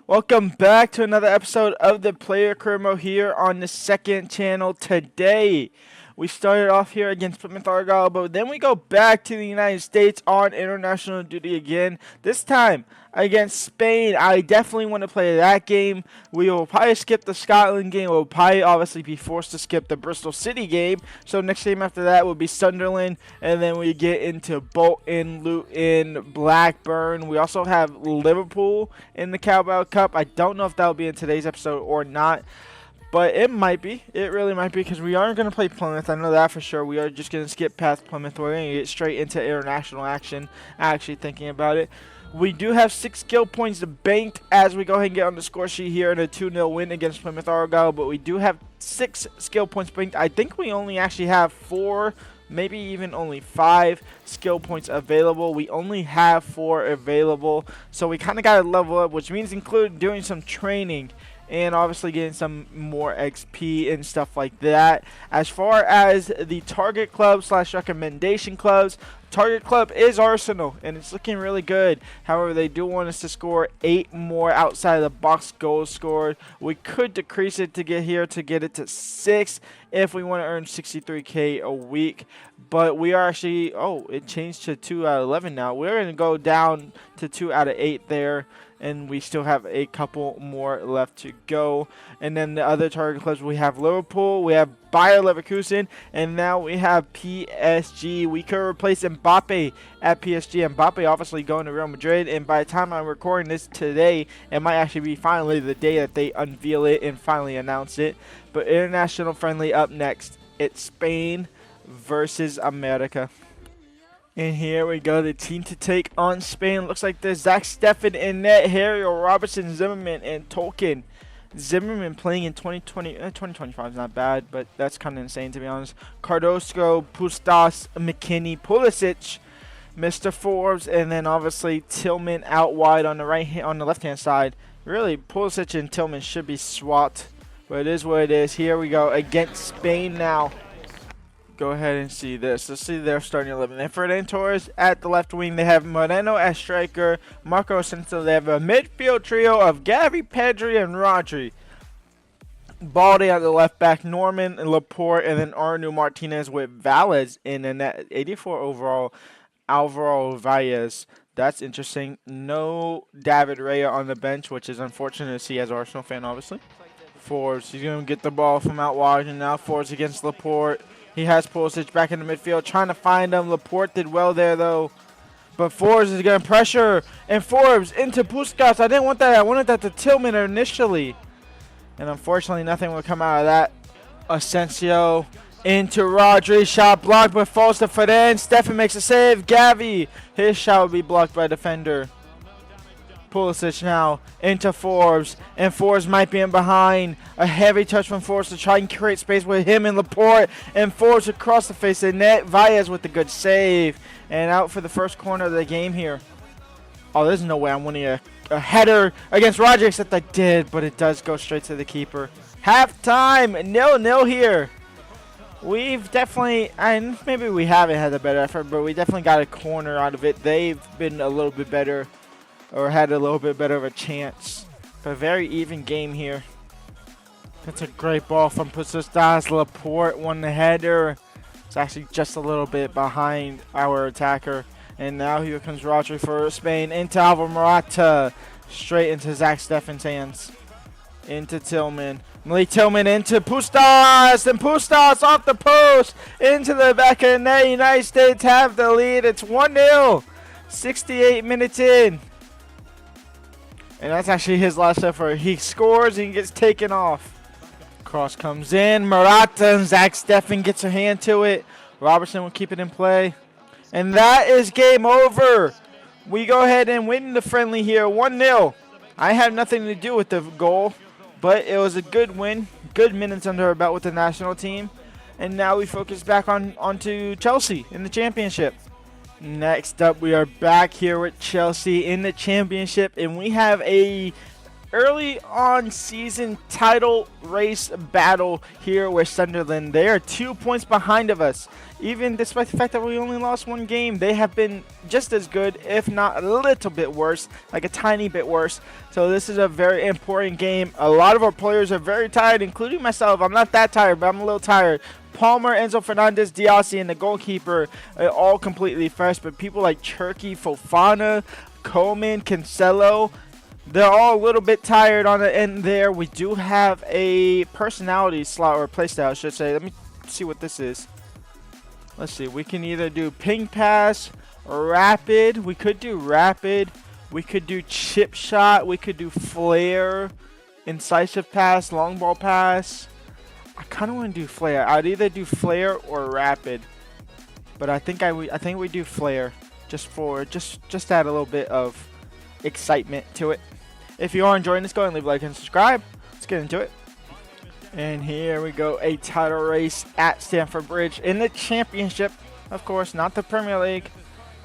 Welcome back to another episode of the Player Career Mode here on the second channel. Today, we started off here against Plymouth Argyle, but then we go back to the United States on international duty again. This time against Spain. I definitely want to play that game. We will probably skip the Scotland game. We'll probably obviously be forced to skip the Bristol City game. So next game after that will be Sunderland, and then we get into Bolton, Luton, Blackburn. We also have Liverpool in the Carabao Cup. I don't know if that will be in today's episode or not, but it might be. It really might be, because we aren't going to play Plymouth. I know that for sure. We are just going to skip past Plymouth. We're going to get straight into international action, actually thinking about it. We do have 6 skill points banked as we go ahead and get on the score sheet here in a 2-0 win against Plymouth Argyle, but we do have 6 skill points banked. I think we only actually have 4, maybe even only 5 skill points available. We only have 4 available, so we kind of got to level up, which means include doing some training and obviously getting some more XP and stuff like that. As far as the target club / recommendation clubs, target club is Arsenal, and it's looking really good. However, they do want us to score 8 more outside of the box goals scored. We could decrease it to get here to get it to 6 if we want to earn 63k a week. But we are actually, it changed to 2 out of 11 now. We're going to go down to 2 out of 8 there, and we still have a couple more left to go. And then the other target clubs, we have Liverpool, we have Bayer Leverkusen, and now we have PSG. We could replace Mbappe at PSG. Mbappe obviously going to Real Madrid, and by the time I'm recording this today, it might actually be finally the day that they unveil it and finally announce it. But international friendly up next. It's Spain versus America. And here we go, the team to take on Spain. Looks like there's Zach Steffen in net, Harry Robertson, Zimmerman, and Tolkien. Zimmerman playing in 2025 is not bad, but that's kind of insane to be honest. Cardoso, Pustas, McKinney, Pulisic, Mr. Forbes, and then obviously Tillman out wide on the left hand side. Really, Pulisic and Tillman should be swapped, but it is what it is. Here we go against Spain now. Go ahead and see this. Let's see their starting 11. And Ferdinand Torres at the left wing. They have Moreno as striker, Marco Asensio. They have a midfield trio of Gavi, Pedri, and Rodri. Balde at the left back, Norman and Laporte, and then Arnu Martinez with Valles in the net. 84 overall, Alvaro Valles. That's interesting. No David Raya on the bench, which is unfortunate to see as an Arsenal fan, obviously. Forbes, he's going to get the ball from out wide, and now Forbes against Laporte. He has Pulisic back in the midfield, trying to find him. Laporte did well there, though. But Forbes is going to pressure. And Forbes into Puskas. I didn't want that. I wanted that to Tillman initially. And unfortunately, nothing will come out of that. Asensio into Rodri. Shot blocked, but falls to Ferdinand. Steffen makes a save. Gavi. His shot will be blocked by a defender. Pulisic now into Forbes, and Forbes might be in behind. A heavy touch from Forbes to try and create space with him and Laporte, and Forbes across the face of the net. Valles with the good save, and out for the first corner of the game here. Oh, there's no way I'm winning a header against Rodri, except I did, but it does go straight to the keeper. Halftime, 0-0 here. We've definitely, and maybe we haven't had a better effort, but we definitely got a corner out of it. They've been a little bit better, or had a little bit better of a chance. But a very even game here. That's a great ball from Pustas. Laporte won the header. It's actually just a little bit behind our attacker. And now here comes Rodri for Spain. Into Alvaro Morata. Straight into Zach Steffen's hands. Into Tillman. Malik Tillman into Pustas. And Pustas off the post. Into the back of the net. United States have the lead. It's 1-0. 68 minutes in. And that's actually his last effort. He scores and he gets taken off. Cross comes in. Morata and Zach Steffen gets a hand to it. Robertson will keep it in play. And that is game over. We go ahead and win the friendly here. 1-0. I had nothing to do with the goal, but it was a good win. Good minutes under our belt with the national team. And now we focus back onto Chelsea in the championship. Next up, we are back here with Chelsea in the championship, and we have a early on season title race battle here with Sunderland. They are 2 points behind of us. Even despite the fact that we only lost one game, they have been just as good, if not a little bit worse, like a tiny bit worse. So this is a very important game. A lot of our players are very tired, including myself. I'm not that tired, but I'm a little tired. Palmer, Enzo Fernandez, Diassi, and the goalkeeper are all completely fresh. But people like Cherky, Fofana, Coleman, Cancelo, they're all a little bit tired on the end there. We do have a personality slot, or playstyle, I should say. Let me see what this is. Let's see. We can either do ping pass, rapid. We could do rapid. We could do chip shot. We could do flare, incisive pass, long ball pass. I kind of want to do flare. I'd either do flare or rapid, but I think we do flare just to add a little bit of excitement to it. If you are enjoying this, go and leave a like and subscribe. Let's get into it. And here we go, a title race at Stamford Bridge in the championship. Of course, not the Premier League.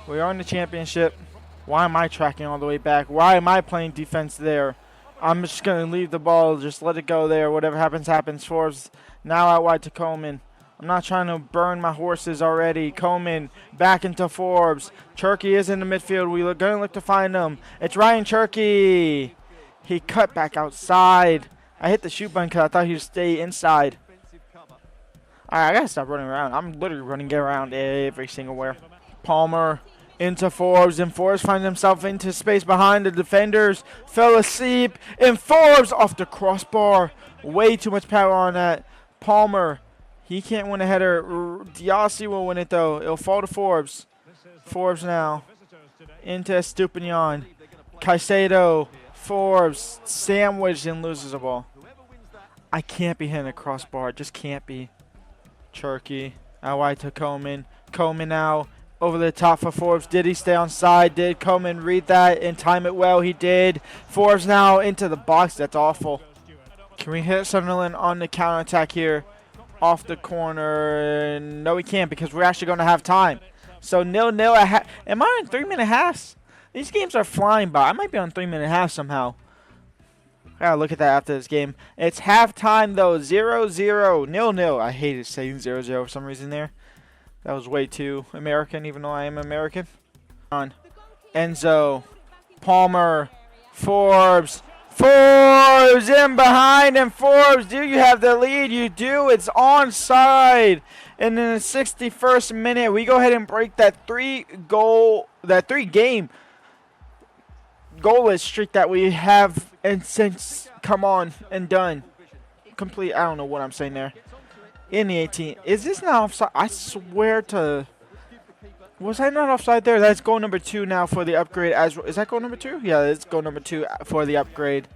We are in the championship. Why am I tracking all the way back? Why am I playing defense there? I'm just going to leave the ball, just let it go there. Whatever happens, happens. Forbes now out wide to Coleman. I'm not trying to burn my horses already. Coleman back into Forbes. Cherky is in the midfield. We're going to look to find him. It's Ryan Cherky. He cut back outside. I hit the shoot button because I thought he'd stay inside. Alright, I got to stop running around. I'm literally running around every single where. Palmer into Forbes, and Forbes finds himself into space behind the defenders. Fell asleep, and Forbes off the crossbar. Way too much power on that. Palmer, he can't win a header. Diassi will win it though. It'll fall to Forbes. Forbes now into Estupinian. Caicedo, Forbes, sandwiched and loses the ball. I can't be hitting a crossbar. It just can't be. Cherky out wide to Coleman. Coleman now over the top for Forbes. Did he stay on side? Did Coleman read that and time it well? He did. Forbes now into the box. That's awful. Can we hit Sunderland on the counterattack here? Off the corner. No, we can't because we're actually going to have time. So 0-0. Am I on 3-minute halves? These games are flying by. I might be on 3-minute halves somehow. I gotta look at that after this game. It's halftime though. 0-0. 0-0. I hated saying 0-0 for some reason there. That was way too American, even though I am American. On Enzo, Palmer, Forbes. Forbes in behind, and Forbes, do you have the lead? You do. It's onside. And in the 61st minute, we go ahead and break that three-game goalless streak that we have and since come on and done. Complete. I don't know what I'm saying there. In the 18. Is this now offside? I swear to. Was I not offside there? That's goal number 2 now for the upgrade. Is that goal number 2? Yeah, it's goal number 2 for the upgrade.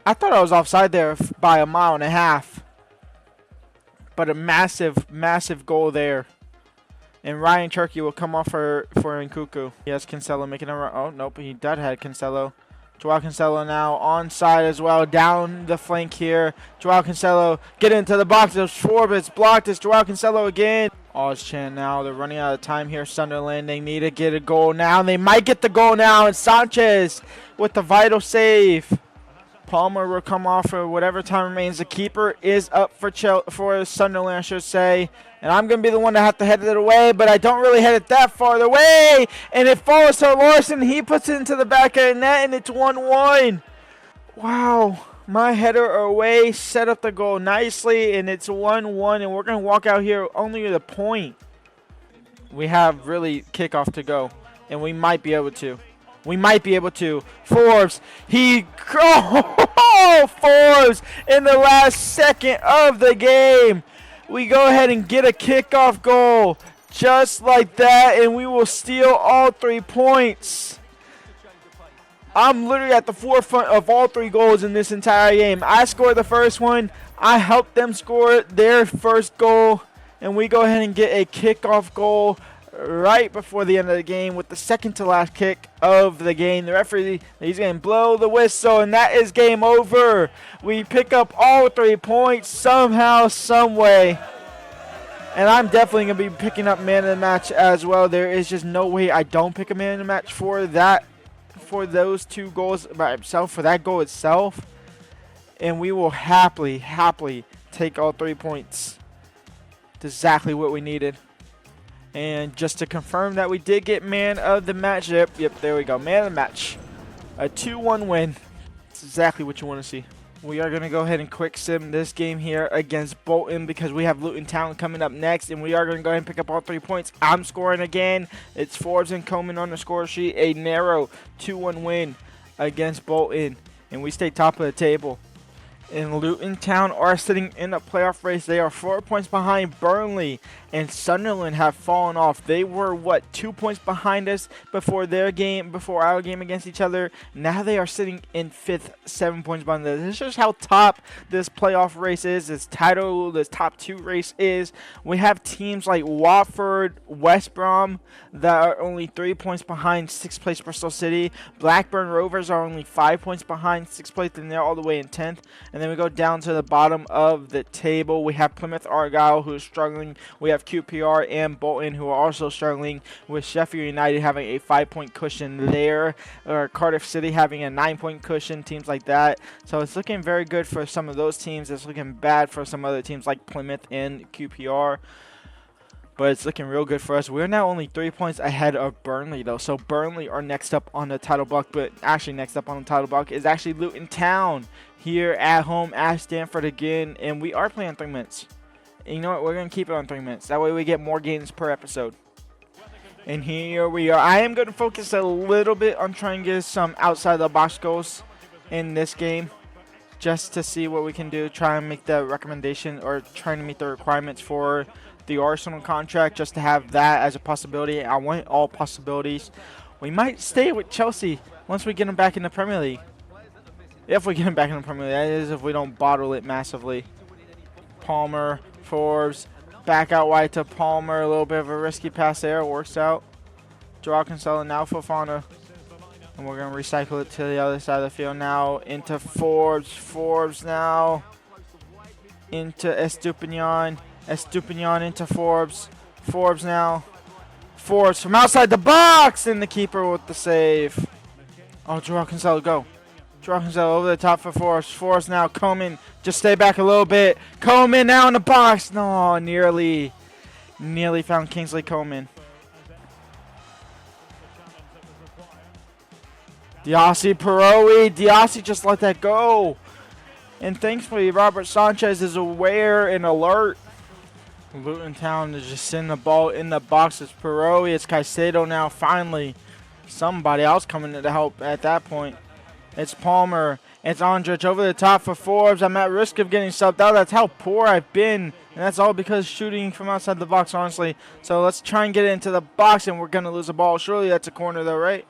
I thought I was offside there by 1.5 miles. But a massive, massive goal there. And Ryan Cherky will come off for Nkuku. Yes, Cancelo making a run. Oh, nope, he did have Cancelo. Joao Cancelo now onside as well. Down the flank here. Joao Cancelo get into the box. There's Forbes blocked. It's Joao Cancelo again. Ozchan now. They're running out of time here. Sunderland. They need to get a goal now. They might get the goal now. And Sanchez with the vital save. Palmer will come off for whatever time remains. The keeper is up for Sunderland, I should say. And I'm going to be the one to have to head it away, but I don't really head it that far away. And it falls to Larson. He puts it into the back of the net, and it's 1-1. Wow. My header away set up the goal nicely, and it's 1-1. And we're going to walk out here only with a point. We have really kickoff to go, and we might be able to. Forbes. Forbes in the last second of the game. We go ahead and get a kickoff goal just like that, and we will steal all 3 points. I'm literally at the forefront of all 3 goals in this entire game. I scored the first one. I helped them score their first goal, and we go ahead and get a kickoff goal right before the end of the game with the second to last kick of the game. The referee, he's going to blow the whistle, and that is game over. We pick up all 3 points somehow, some way. And I'm definitely going to be picking up man of the match as well. There is just no way I don't pick a man of the match for for those 2 goals by himself, for that goal itself, and we will happily take all 3 points. That's exactly what we needed. And just to confirm that we did get man of the match. Yep, there we go. Man of the match. A 2-1 win. That's exactly what you want to see. We are going to go ahead and quick sim this game here against Bolton because we have Luton Town coming up next. And we are going to go ahead and pick up all 3 points. I'm scoring again. It's Forbes and Coleman on the score sheet. A narrow 2-1 win against Bolton. And we stay top of the table. And Luton Town are sitting in a playoff race. They are 4 points behind Burnley, and Sunderland have fallen off. They were, 2 points behind us before our game against each other. Now they are sitting in 5th, 7 points behind us. This is just how top this playoff race is, this top 2 race is. We have teams like Watford, West Brom that are only 3 points behind 6th place Bristol City. Blackburn Rovers are only 5 points behind 6th place, and they're all the way in 10th. And then we go down to the bottom of the table. We have Plymouth Argyle, who is struggling. We have QPR and Bolton, who are also struggling, with Sheffield United having a 5-point cushion there, or Cardiff City having a 9-point cushion, teams like that. So it's looking very good for some of those teams. It's looking bad for some other teams like Plymouth and QPR. But it's looking real good for us. We're now only 3 points ahead of Burnley, though. So Burnley are next up on the title block. But actually next up on the title block is actually Luton Town here at home at Stamford again. And we are playing 3 minutes. And you know what? We're going to keep it on 3 minutes. That way we get more games per episode. And here we are. I am going to focus a little bit on trying to get some outside-the-box goals in this game, just to see what we can do. Try and make the recommendation, or trying to meet the requirements for the Arsenal contract, just to have that as a possibility. I want all possibilities. We might stay with Chelsea once we get them back in the Premier League. If we get them back in the Premier League, that is if we don't bottle it massively. Palmer, Forbes, back out wide to Palmer. A little bit of a risky pass there. Works out. Joao Cancelo, now Fofana. And we're going to recycle it to the other side of the field now. Into Forbes. Forbes now into Estupinian. Estupinian into Forbes. Forbes now. Forbes from outside the box. And the keeper with the save. Oh, Joao Cancelo, go. Joao Cancelo over the top for Forbes. Forbes now. Coleman, just stay back a little bit. Coleman now in the box. No, nearly found Kingsley Coleman. Diassi Perowi. Diassi just let that go. And thankfully, Robert Sanchez is aware and alert. Luton Town is just sending the ball in the box. It's Perowi. It's Caicedo now. Finally, somebody else coming in to help at that point. It's Palmer. It's Ondrej over the top for Forbes. I'm at risk of getting subbed out. That's how poor I've been. And that's all because shooting from outside the box, honestly. So let's try and get it into the box, and we're going to lose the ball. Surely that's a corner, though, right?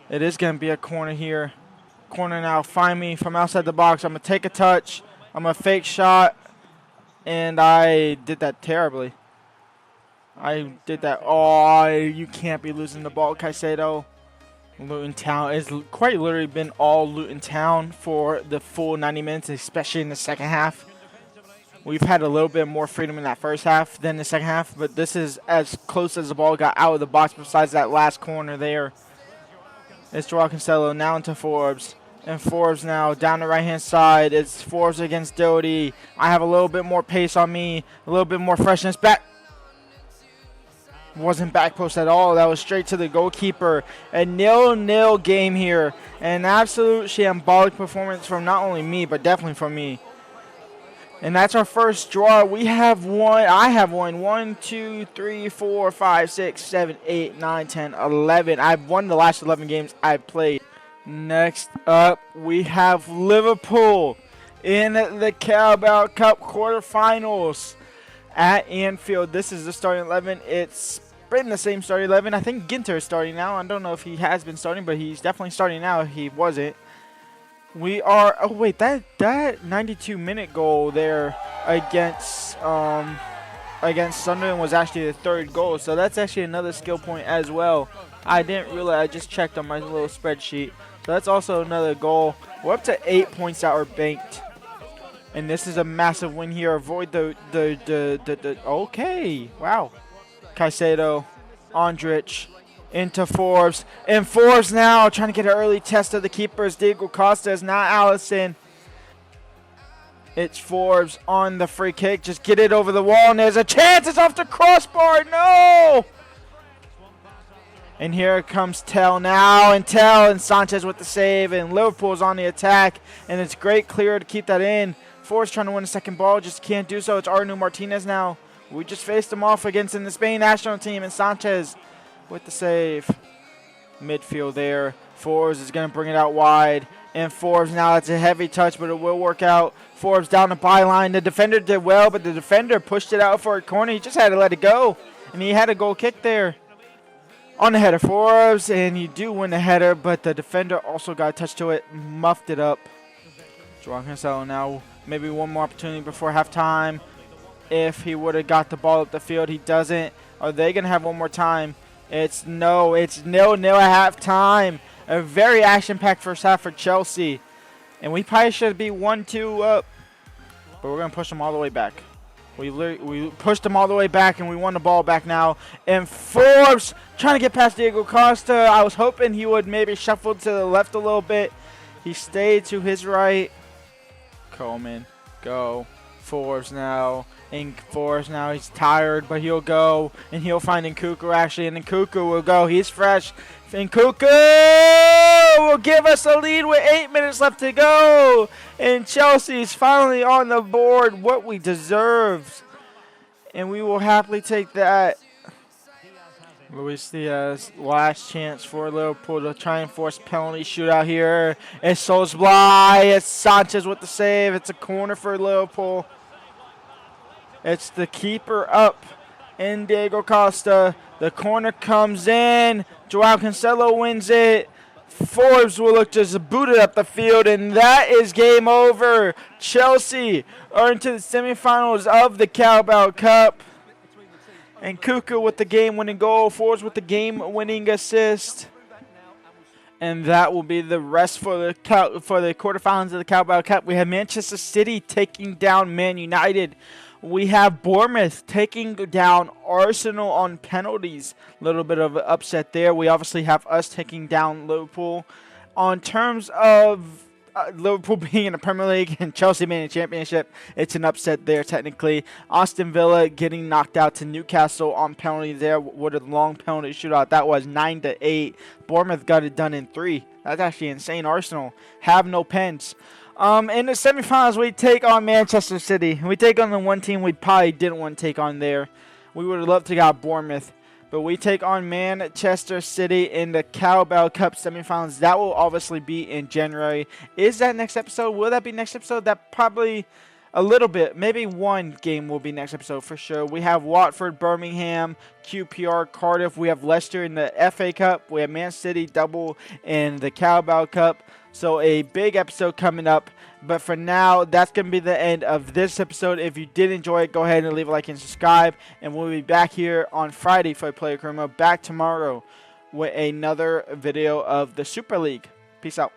It is going to be a corner here. Corner now. Find me from outside the box. I'm going to take a touch. I'm going to fake shot. And I did that terribly. I did that. Oh, you can't be losing the ball, Caicedo. Luton Town. It's quite literally been all Luton Town for the full 90 minutes, especially in the second half. We've had a little bit more freedom in that first half than the second half, but this is as close as the ball got out of the box besides that last corner there. It's Joao Cancelo now into Forbes. And Forbes now down the right-hand side. It's Forbes against Doty. I have a little bit more pace on me. A little bit more freshness. Back. Wasn't back post at all. That was straight to the goalkeeper. A 0-0 game here. An absolute shambolic performance from not only me, but definitely from me. And that's our first draw. We have won. I have won 1, 2, 3, 4, 5, 6, 7, 8, 9, 10, 11. I've won the last 11 games I've played. Next up, we have Liverpool in the Carabao Cup quarterfinals at Anfield. This is the starting 11. It's been the same starting 11. I think Ginter is starting now. I don't know if he has been starting, but he's definitely starting now. He wasn't. We are. Oh wait, that 92-minute goal there against Sunderland was actually the third goal. So that's actually another skill point as well. I didn't realize. I just checked on my little spreadsheet. So that's also another goal. We're up to 8 points that were banked. And this is a massive win here. Avoid the okay. Wow. Caicedo. Ondrej. into Forbes. And Forbes now trying to get an early test of the keepers. Diego Costa is not Allison. It's Forbes on the free kick. Just get it over the wall, and there's a chance. It's off the crossbar. No! And here comes Tell now, and Tell and Sanchez with the save, and Liverpool's on the attack, and it's great clear to keep that in. Forbes trying to win a second ball, just can't do so. It's Arnu Martinez now. We just faced him off against in the Spain national team, and Sanchez with the save. Midfield there. Forbes is going to bring it out wide. And Forbes now, it's a heavy touch, but it will work out. Forbes down the byline. The defender did well, but the defender pushed it out for a corner. He just had to let it go. And he had a goal kick there. On the header, Forbes, and you do win the header, but the defender also got a touch to it, muffed it up. Joao Cancelo now, maybe one more opportunity before halftime. If he would have got the ball up the field, he doesn't. Are they going to have one more time? It's 0-0 at halftime. A very action-packed first half for Chelsea. And we probably should be 1-2 up, but we're going to push them all the way back. We pushed them all the way back, and we won the ball back now. And Forbes trying to get past Diego Costa. I was hoping he would maybe shuffle to the left a little bit. He stayed to his right. Coleman, go. Forbes now. And Forbes now, he's tired, but he'll go. And he'll find Nkunku, actually. And Nkunku will go. He's fresh. Nkunku will give us a lead with 8 minutes left to go. And Chelsea's finally on the board, what we deserve. And we will happily take that. Luis Diaz, last chance for Liverpool to try and force penalty shootout here. It's Solskjaer. It's Sanchez with the save. It's a corner for Liverpool. It's the keeper up in Diego Costa. The corner comes in. Joao Cancelo wins it. Forbes will look to boot it up the field, and that is game over. Chelsea are into the semifinals of the Carabao Cup. And Nkunku with the game-winning goal. Forbes with the game-winning assist. And that will be the rest for the quarterfinals of the Carabao Cup. We have Manchester City taking down Man United. We have Bournemouth taking down Arsenal on penalties. A little bit of an upset there. We obviously have us taking down Liverpool. On terms of Liverpool being in the Premier League and Chelsea being in the Championship, it's an upset there technically. Aston Villa getting knocked out to Newcastle on penalty there. What a long penalty shootout that was, 9-8. Bournemouth got it done in 3. That's actually insane. Arsenal have no pens. In the semifinals, we take on Manchester City. We take on the one team we probably didn't want to take on there. We would have loved to got Bournemouth. But we take on Manchester City in the Carabao Cup semifinals. That will obviously be in January. Is that next episode? Will that be next episode? That probably a little bit. Maybe one game will be next episode for sure. We have Watford, Birmingham, QPR, Cardiff. We have Leicester in the FA Cup. We have Man City double in the Carabao Cup. So a big episode coming up. But for now, that's going to be the end of this episode. If you did enjoy it, go ahead and leave a like and subscribe. And we'll be back here on Friday for Player Career Mode. Back tomorrow with another video of the Super League. Peace out.